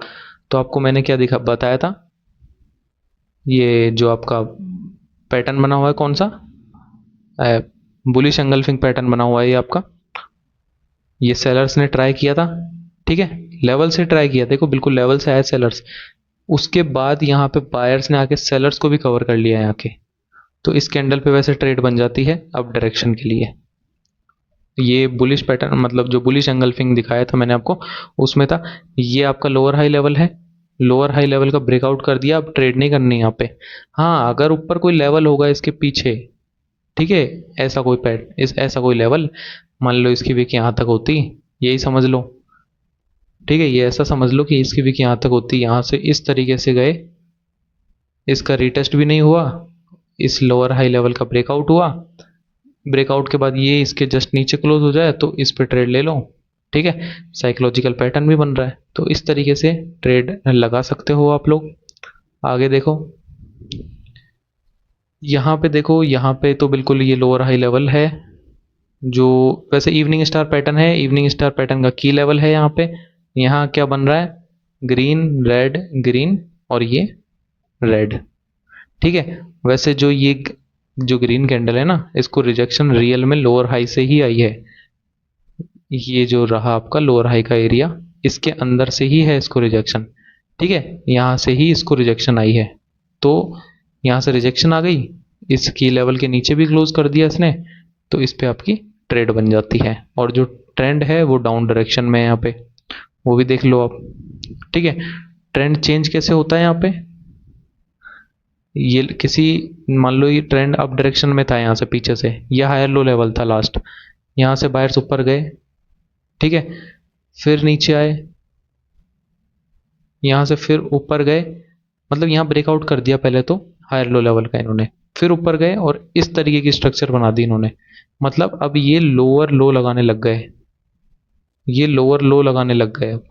तो आपको मैंने क्या दिखा बताया था, ये जो आपका पैटर्न बना हुआ है कौन सा, बुलिश एंगल्फिंग पैटर्न बना हुआ है ये आपका। ये सेलर्स ने ट्राई किया था, ठीक है, लेवल से ट्राई किया, देखो बिल्कुल लेवल से आया सेलर्स। उसके बाद यहाँ पे बायर्स ने आके सेलर्स को भी कवर कर लिया है आके। तो इस कैंडल पे वैसे ट्रेड बन जाती है अप डायरेक्शन के लिए। ये बुलिश पैटर्न, मतलब जो बुलिश एंगल्फिंग दिखाया था मैंने आपको, उसमें था। ये आपका लोअर हाई लेवल है, लोअर हाई लेवल का ब्रेकआउट कर दिया, अब ट्रेड नहीं करनी यहाँ पे। हाँ, अगर ऊपर कोई लेवल होगा इसके पीछे, ठीक है, ऐसा कोई पैट इस ऐसा कोई लेवल, मान लो इसकी विक यहाँ तक होती, यही समझ लो, ठीक है, ये ऐसा समझ लो कि इसकी विक यहाँ तक होती, यहाँ से इस तरीके से गए, इसका रिटेस्ट भी नहीं हुआ, इस लोअर हाई लेवल का ब्रेकआउट हुआ, ब्रेकआउट के बाद ये इसके जस्ट नीचे क्लोज हो जाए तो इस पे ट्रेड ले लो, ठीक है। साइकोलॉजिकल पैटर्न भी बन रहा है, तो इस तरीके से ट्रेड लगा सकते हो आप लोग। आगे देखो, यहाँ पे देखो, यहाँ पे तो बिल्कुल ये लोअर हाई लेवल है, जो वैसे इवनिंग स्टार पैटर्न है, इवनिंग स्टार पैटर्न का की लेवल है यहाँ पे। यहाँ क्या बन रहा है, ग्रीन रेड ग्रीन और ये रेड, ठीक है। वैसे जो ग्रीन कैंडल है ना, इसको रिजेक्शन रियल में लोअर हाई से ही आई है। ये जो रहा आपका लोअर हाई का एरिया, इसके अंदर से ही है इसको रिजेक्शन, ठीक है, यहाँ से ही इसको रिजेक्शन आई है। तो यहाँ से रिजेक्शन आ गई, इस की लेवल के नीचे भी क्लोज कर दिया इसने, तो इस पे आपकी ट्रेड बन जाती है। और जो ट्रेंड है वो डाउन डायरेक्शन में है यहाँ पे, वो भी देख लो आप, ठीक है। ट्रेंड चेंज कैसे होता है यहाँ पे, ये किसी, मान लो ये ट्रेंड अप डायरेक्शन में था, यहाँ से पीछे से यह हायर लो लेवल था लास्ट, यहाँ से बायर्स ऊपर गए, ठीक है, फिर नीचे आए, यहाँ से फिर ऊपर गए, मतलब यहाँ ब्रेकआउट कर दिया पहले तो हायर लो लेवल का इन्होंने, फिर ऊपर गए और इस तरीके की स्ट्रक्चर बना दी इन्होंने। मतलब अब ये लोअर लो लगाने लग गए, ये लोअर लो लगाने लग गए अब,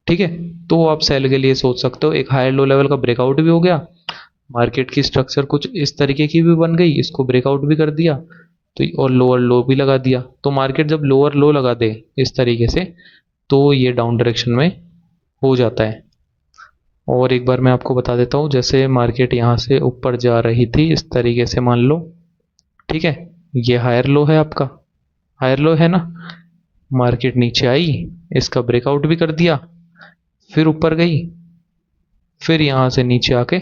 ठीक है। तो आप सेल के लिए सोच सकते हो, एक हायर लो लेवल का ब्रेकआउट भी हो गया, मार्केट की स्ट्रक्चर कुछ इस तरीके की भी बन गई, इसको ब्रेकआउट भी कर दिया, तो और लोअर लो भी लगा दिया। तो मार्केट जब लोअर लो लगा दे इस तरीके से, तो ये डाउन डायरेक्शन में हो जाता है। और एक बार मैं आपको बता देता हूँ, जैसे मार्केट यहाँ से ऊपर जा रही थी इस तरीके से मान लो, ठीक है, ये हायर लो है आपका, हायर लो है ना, मार्केट नीचे आई, इसका ब्रेकआउट भी कर दिया, फिर ऊपर गई, फिर यहाँ से नीचे आके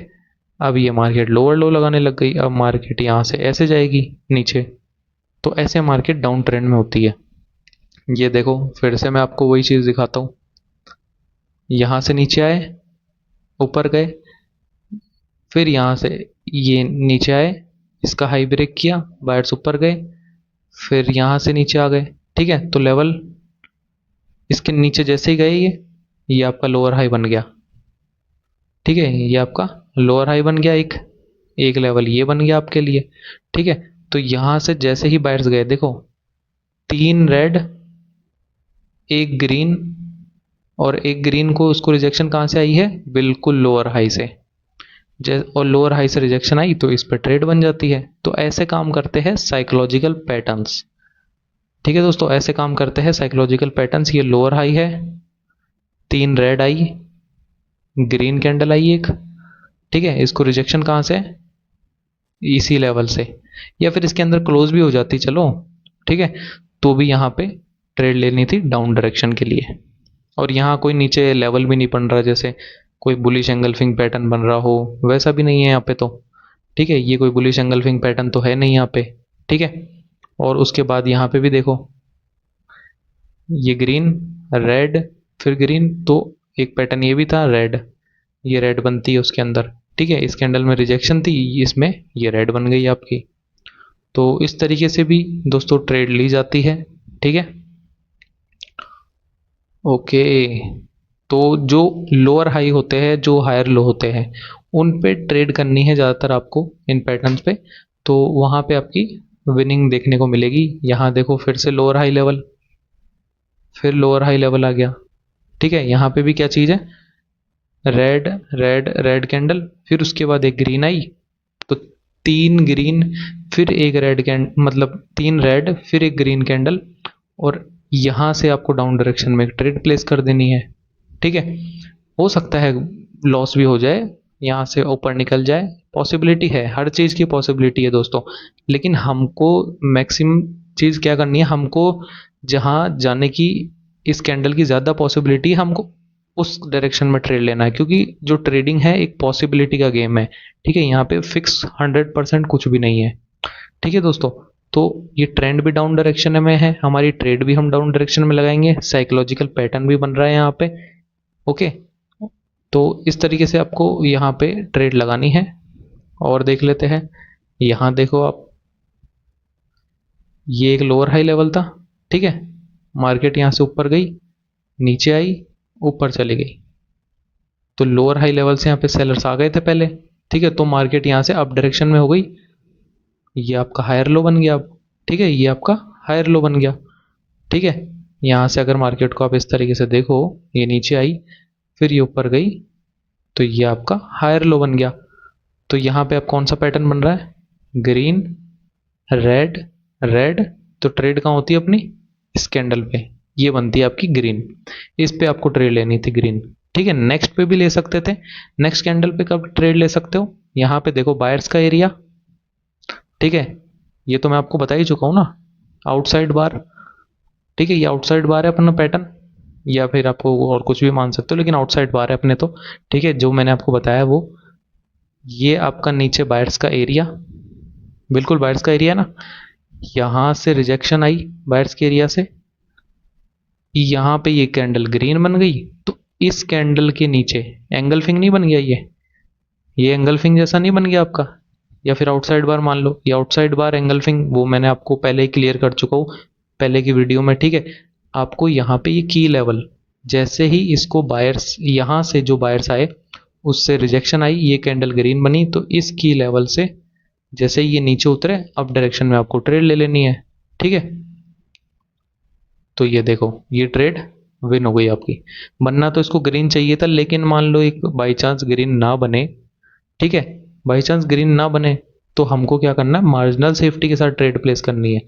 अब ये मार्केट लोअर लो लगाने लग गई, अब मार्केट यहाँ से ऐसे जाएगी नीचे, तो ऐसे मार्केट डाउन ट्रेंड में होती है। ये देखो फिर से मैं आपको वही चीज़ दिखाता हूँ, यहाँ से नीचे आए, ऊपर गए, फिर यहाँ से ये नीचे आए, इसका हाई ब्रेक किया, बायर्स ऊपर गए, फिर यहाँ से नीचे आ गए, ठीक है। तो लेवल इसके नीचे जैसे ही गए, ये आपका लोअर हाई बन गया, ठीक है, ये आपका लोअर हाई बन गया, एक एक लेवल ये बन गया आपके लिए, ठीक है। तो यहाँ से जैसे ही बायर्स गए, देखो 3 रेड, एक ग्रीन, और एक ग्रीन को उसको रिजेक्शन कहाँ से आई है, बिल्कुल लोअर हाई से, और लोअर हाई से रिजेक्शन आई तो इस पर ट्रेड बन जाती है। तो ऐसे काम करते हैं साइकोलॉजिकल पैटर्न्स, ठीक है दोस्तों, ऐसे काम करते हैं साइकोलॉजिकल पैटर्न्स। ये लोअर हाई है, 3 रेड आई, ग्रीन कैंडल आई एक, ठीक है, इसको रिजेक्शन कहाँ से, इसी लेवल से, या फिर इसके अंदर क्लोज भी हो जाती, चलो ठीक है, तो भी यहाँ पे ट्रेड लेनी थी डाउन डायरेक्शन के लिए। और यहाँ कोई नीचे लेवल भी नहीं बन रहा, जैसे कोई बुलिश एंगल्फिंग पैटर्न बन रहा हो, वैसा भी नहीं है यहाँ पे तो, ठीक है, ये कोई बुलिश एंगल्फिंग पैटर्न तो है नहीं यहाँ पे, ठीक है। और उसके बाद यहाँ पे भी देखो, ये ग्रीन रेड फिर ग्रीन, तो एक पैटर्न ये भी था रेड, ये रेड बनती है उसके अंदर, ठीक है, इस कैंडल में रिजेक्शन थी, इसमें ये रेड बन गई आपकी। तो इस तरीके से भी दोस्तों ट्रेड ली जाती है, ठीक है। ओके, तो जो लोअर हाई होते हैं, जो हायर लो होते हैं, उन पे ट्रेड करनी है ज़्यादातर आपको, इन पैटर्न्स पे, तो वहाँ पे आपकी विनिंग देखने को मिलेगी। यहाँ देखो फिर से लोअर हाई लेवल, फिर लोअर हाई लेवल आ गया, ठीक है। यहाँ पे भी क्या चीज़ है, रेड रेड रेड कैंडल, फिर उसके बाद एक ग्रीन आई, तो 3 ग्रीन, फिर एक रेड कैंड, मतलब 3 रेड फिर एक ग्रीन कैंडल, और यहाँ से आपको डाउन डायरेक्शन में ट्रेड प्लेस कर देनी है, ठीक है। हो सकता है लॉस भी हो जाए, यहाँ से ऊपर निकल जाए, पॉसिबिलिटी है, हर चीज़ की पॉसिबिलिटी है दोस्तों, लेकिन हमको मैक्सिमम चीज़ क्या करनी है, हमको जहाँ जाने की इस कैंडल की ज़्यादा पॉसिबिलिटी, हमको उस डायरेक्शन में ट्रेड लेना है, क्योंकि जो ट्रेडिंग है एक पॉसिबिलिटी का गेम है। ठीक है, यहाँ पे फिक्स 100% कुछ भी नहीं है। ठीक है दोस्तों, तो ये ट्रेंड भी डाउन डायरेक्शन में है, हमारी ट्रेड भी हम डाउन डायरेक्शन में लगाएंगे, साइकोलॉजिकल पैटर्न भी बन रहा है यहाँ पे। ओके, तो इस तरीके से आपको यहाँ पे ट्रेड लगानी है। और देख लेते हैं, यहाँ देखो आप, ये एक लोअर हाई लेवल था। ठीक है, मार्केट यहाँ से ऊपर गई, नीचे आई, ऊपर चली गई, तो लोअर हाई लेवल से यहाँ पे सेलर्स आ गए थे पहले। ठीक है, तो मार्केट यहाँ से अप डायरेक्शन में हो गई, ये आपका हायर लो बन गया अब। ठीक है, ये आपका हायर लो बन गया। ठीक है, यहाँ से अगर मार्केट को आप इस तरीके से देखो, ये नीचे आई, फिर ये ऊपर गई, तो ये आपका हायर लो बन गया। तो यहाँ पे अब कौन सा पैटर्न बन रहा है, ग्रीन, रेड, रेड। तो ट्रेड कहाँ होती है अपनी, इस कैंडल पे, ये बनती है आपकी ग्रीन। इस पे आपको ट्रेड लेनी थी ग्रीन। ठीक है, नेक्स्ट पे भी ले सकते थे, नेक्स्ट कैंडल पे कब ट्रेड ले सकते हो, यहाँ पे देखो बायर्स का एरिया। ठीक है, ये तो मैं आपको बता ही चुका हूँ ना, आउटसाइड बार। ठीक है, ये आउटसाइड बार है अपना पैटर्न, या फिर आपको और कुछ भी मान सकते हो, लेकिन आउटसाइड बार है अपने तो। ठीक है, जो मैंने आपको बताया वो, ये आपका नीचे बायर्स का एरिया, बिल्कुल बायर्स का एरिया ना। यहाँ से रिजेक्शन आई बायर्स के एरिया से, यहाँ पे ये कैंडल ग्रीन बन गई, तो इस कैंडल के नीचे एंगल फिंग नहीं बन गया, ये एंगल फिंग जैसा नहीं बन गया आपका, या फिर आउटसाइड बार मान लो, ये आउटसाइड बार एंगल फिंग, वो मैंने आपको पहले ही क्लियर कर चुका हूँ पहले की वीडियो में। ठीक है, आपको यहाँ पे ये की लेवल, जैसे ही इसको बायर्स, यहाँ से जो बायर्स आए उससे रिजेक्शन आई, ये कैंडल ग्रीन बनी, तो इस की लेवल से जैसे ही ये नीचे उतरे, अप डायरेक्शन में आपको ट्रेड ले लेनी है। ठीक है, तो ये देखो, ये ट्रेड विन हो गई आपकी। बनना तो इसको ग्रीन चाहिए था, लेकिन मान लो एक बाई चांस ग्रीन ना बने। ठीक है, बाई चांस ग्रीन ना बने, तो हमको क्या करना है, मार्जिनल सेफ्टी के साथ ट्रेड प्लेस करनी है।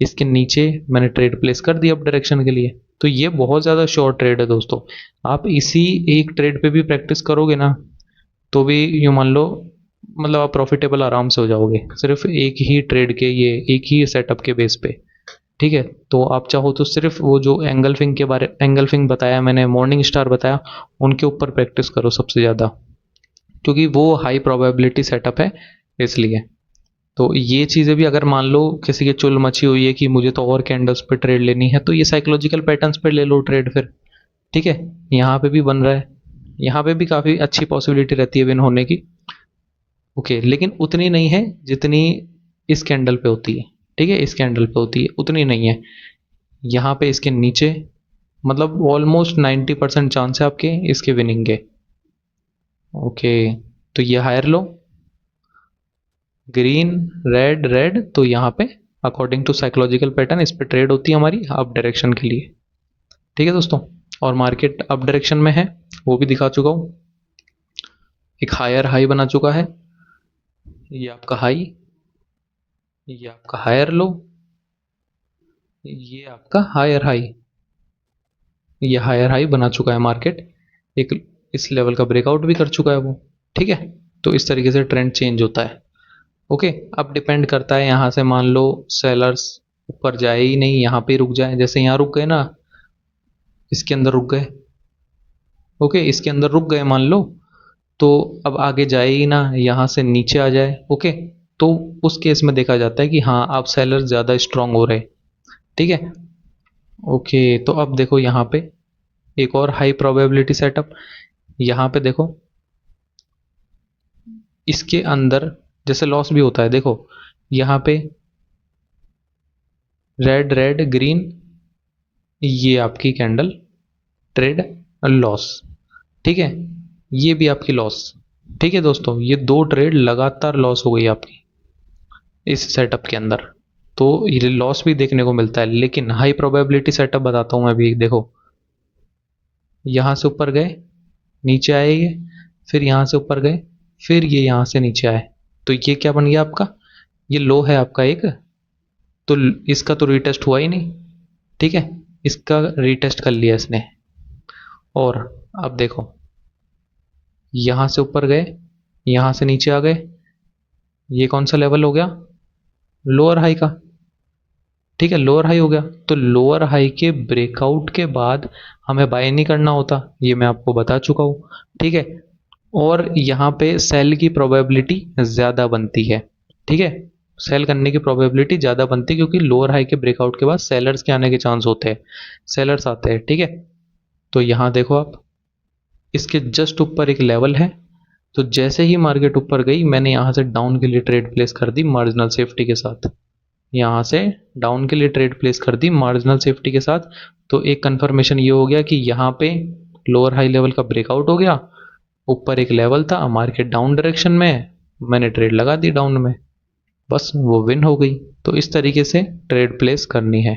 इसके नीचे मैंने ट्रेड प्लेस कर दी अप डायरेक्शन के लिए, तो ये बहुत ज़्यादा शॉर्ट ट्रेड है दोस्तों। आप इसी एक ट्रेड पे भी प्रैक्टिस करोगे ना, तो भी यूँ मान लो, मतलब आप प्रॉफिटेबल आराम से हो जाओगे, सिर्फ एक ही ट्रेड के, ये एक ही सेटअप के बेस पे। ठीक है, तो आप चाहो तो सिर्फ वो जो एंगल फिंग बताया मैंने, मॉर्निंग स्टार बताया, उनके ऊपर प्रैक्टिस करो सबसे ज़्यादा, क्योंकि वो हाई प्रोबेबिलिटी सेटअप है, इसलिए। तो ये चीज़ें भी अगर मान लो किसी की चुल मची हुई है कि मुझे तो और कैंडल्स पे ट्रेड लेनी है, तो ये साइकोलॉजिकल पैटर्न्स पे ले लो ट्रेड फिर। ठीक है, यहाँ पे भी बन रहा है, यहाँ पे भी काफ़ी अच्छी पॉसिबिलिटी रहती है विन होने की। ओके, लेकिन उतनी नहीं है जितनी इस कैंडल पे होती है। ठीक है, इस कैंडल पे होती है उतनी नहीं है। यहाँ पे इसके नीचे, मतलब ऑलमोस्ट 90% चांस है आपके इसके विनिंग के। ओके, तो ये हायर लो, ग्रीन, रेड, रेड, तो यहाँ पे अकॉर्डिंग टू साइकोलॉजिकल पैटर्न इस पे ट्रेड होती है हमारी अप डायरेक्शन के लिए। ठीक है दोस्तों, और मार्केट अप डायरेक्शन में है, वो भी दिखा चुका हूँ। एक हायर हाई बना चुका है, ये आपका हाई, ये आपका हायर लो, ये आपका हायर हाई, ये हायर हाई बना चुका है मार्केट, एक इस लेवल का ब्रेकआउट भी कर चुका है वो। ठीक है, तो इस तरीके से ट्रेंड चेंज होता है। ओके, अब डिपेंड करता है, यहाँ से मान लो सेलर्स ऊपर जाए ही नहीं, यहाँ पे रुक जाए, जैसे यहाँ रुक गए ना, इसके अंदर रुक गए। ओके, इसके अंदर रुक गए मान लो, तो अब आगे जाए ही ना, यहाँ से नीचे आ जाए। ओके, तो उस केस में देखा जाता है कि हाँ, आप सेलर्स ज़्यादा स्ट्रांग हो रहे। ठीक है, ओके, तो अब देखो यहाँ पे एक और हाई प्रोबेबिलिटी सेटअप, यहाँ पे देखो, इसके अंदर जैसे लॉस भी होता है, देखो यहाँ पे रेड, रेड, ग्रीन, ये आपकी कैंडल ट्रेड लॉस। ठीक है, ये भी आपकी लॉस। ठीक है दोस्तों, ये दो ट्रेड लगातार लॉस हो गई आपकी इस सेटअप के अंदर, तो ये लॉस भी देखने को मिलता है। लेकिन हाई प्रोबेबिलिटी सेटअप बताता हूँ मैं अभी, देखो यहाँ से ऊपर गए, नीचे आए ये, फिर यहाँ से ऊपर गए, फिर ये यहाँ से नीचे आए, तो ये क्या बन गया आपका, ये लो है आपका एक, तो इसका तो रीटेस्ट हुआ ही नहीं। ठीक है, इसका रीटेस्ट कर लिया इसने। और अब देखो, यहाँ से ऊपर गए, यहाँ से नीचे आ गए, ये कौन सा लेवल हो गया, लोअर हाई का। ठीक है, लोअर हाई हो गया, तो लोअर हाई के ब्रेकआउट के बाद हमें बाय नहीं करना होता, ये मैं आपको बता चुका हूँ। ठीक है, और यहाँ पे सेल की प्रोबेबिलिटी ज़्यादा बनती है। ठीक है, सेल करने की प्रोबेबिलिटी ज़्यादा बनती है क्योंकि लोअर हाई के ब्रेकआउट के बाद सेलर्स के आने के चांस होते हैं, सेलर्स आते हैं। ठीक है, तो यहाँ देखो आप, इसके जस्ट ऊपर एक लेवल है, तो जैसे ही मार्केट ऊपर गई मैंने यहाँ से डाउन के लिए ट्रेड प्लेस कर दी मार्जिनल सेफ्टी के साथ, यहाँ से डाउन के लिए ट्रेड प्लेस कर दी मार्जिनल सेफ्टी के साथ। तो एक कंफर्मेशन ये हो गया कि यहाँ पे लोअर हाई लेवल का ब्रेकआउट हो गया, ऊपर एक लेवल था, मार्केट डाउन डायरेक्शन में है, मैंने ट्रेड लगा दी डाउन में, बस वो विन हो गई। तो इस तरीके से ट्रेड प्लेस करनी है।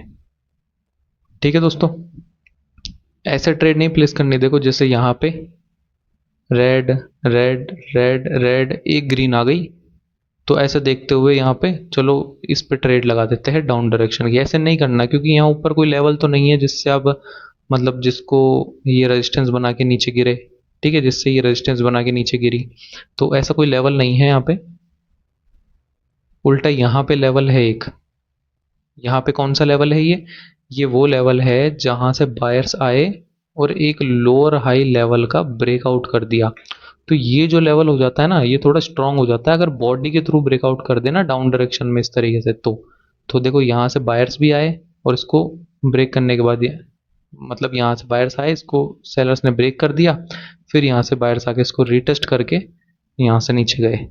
ठीक है दोस्तों, ऐसे ट्रेड नहीं प्लेस करनी, देखो जैसे यहाँ पे रेड रेड रेड रेड एक ग्रीन आ गई, तो ऐसे देखते हुए यहाँ पे चलो इस पे ट्रेड लगा देते हैं डाउन डायरेक्शन की। ऐसे नहीं करना क्योंकि यहाँ ऊपर कोई लेवल तो नहीं है जिससे आप मतलब जिसको ये रेजिस्टेंस बना के नीचे गिरे। ठीक है, जिससे ये रेजिस्टेंस बना के नीचे गिरी, तो ऐसा कोई लेवल नहीं है यहाँ पे। उल्टा यहाँ पे लेवल है एक, यहाँ पे कौन सा लेवल है ये वो लेवल है जहां से बायर्स आए और एक लोअर हाई लेवल का ब्रेकआउट कर दिया। तो ये जो लेवल हो जाता है ना, ये थोड़ा स्ट्रांग हो जाता है अगर बॉडी के थ्रू ब्रेकआउट कर देना डाउन डायरेक्शन में इस तरीके से। तो देखो यहाँ से बायर्स भी आए और इसको ब्रेक करने के बाद मतलब यहाँ से बायर्स आए, इसको सेलर्स ने ब्रेक कर दिया, फिर यहाँ से बायर्स आके इसको रीटेस्ट करके यहाँ से नीचे गए।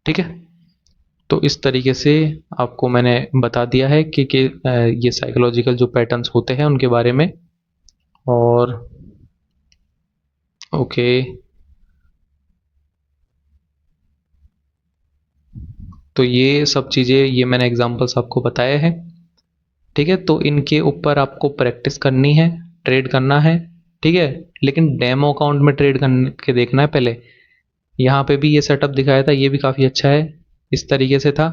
ठीक है, तो इस तरीके से आपको मैंने बता दिया है कि ये साइकोलॉजिकल जो पैटर्न्स होते हैं उनके बारे में। और ओके, तो ये सब चीज़ें ये मैंने एग्जांपल्स आपको बताए हैं। ठीक है, तो इनके ऊपर आपको प्रैक्टिस करनी है, ट्रेड करना है। ठीक है, लेकिन डेमो अकाउंट में ट्रेड करके देखना है पहले। यहाँ पे भी ये सेटअप दिखाया था, ये भी काफ़ी अच्छा है, इस तरीके से था।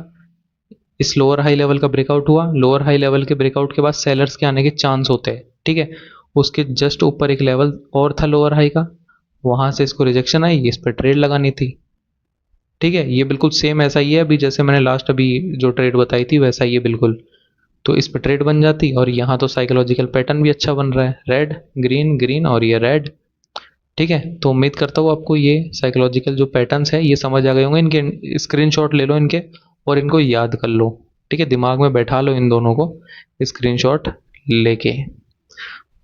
इस लोअर हाई लेवल का ब्रेकआउट हुआ, लोअर हाई लेवल के ब्रेकआउट के बाद सेलर्स के आने के चांस होते हैं। ठीक है, उसके जस्ट ऊपर एक लेवल और था लोअर हाई का, वहां से इसको रिजेक्शन आई, इस पर ट्रेड लगानी थी। ठीक है, ये बिल्कुल सेम ऐसा ही है अभी जैसे मैंने लास्ट अभी जो ट्रेड बताई थी वैसा ही है बिल्कुल। तो इस पर ट्रेड बन जाती, और यहाँ तो साइकोलॉजिकल पैटर्न भी अच्छा बन रहा है, रेड ग्रीन ग्रीन और ये रेड। ठीक है, तो उम्मीद करता हूँ आपको ये साइकोलॉजिकल जो पैटर्न्स है ये समझ आ गए होंगे। इनके स्क्रीनशॉट ले लो इनके और इनको याद कर लो। ठीक है, दिमाग में बैठा लो इन दोनों को स्क्रीनशॉट लेके।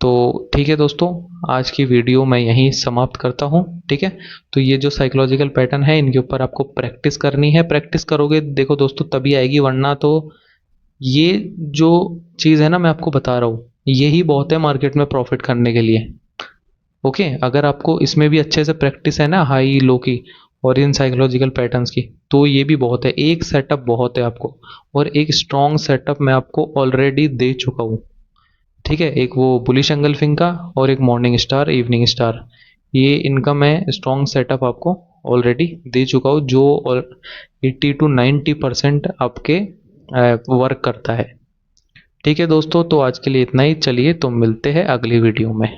तो ठीक है दोस्तों, आज की वीडियो मैं यहीं समाप्त करता हूँ। ठीक है, तो ये जो साइकोलॉजिकल पैटर्न है इनके ऊपर आपको प्रैक्टिस करनी है, प्रैक्टिस करोगे देखो दोस्तों तभी आएगी, वरना तो ये जो चीज़ है ना मैं आपको बता रहा हूँ यही बहुत है मार्केट में प्रॉफिट करने के लिए। ओके, अगर आपको इसमें भी अच्छे से प्रैक्टिस है ना हाई लो की और इन साइकोलॉजिकल पैटर्न्स की, तो ये भी बहुत है, एक सेटअप बहुत है आपको, और एक स्ट्रॉन्ग सेटअप मैं आपको ऑलरेडी दे चुका हूँ। ठीक है, एक वो बुलिश एंगल्फिंग का और एक मॉर्निंग स्टार इवनिंग स्टार, ये इनका मैं स्ट्रॉन्ग सेटअप आपको ऑलरेडी दे चुका हूँ जो 80 to 90% आपके वर्क करता है। ठीक है दोस्तों, तो आज के लिए इतना ही, चलिए तो मिलते हैं अगली वीडियो में।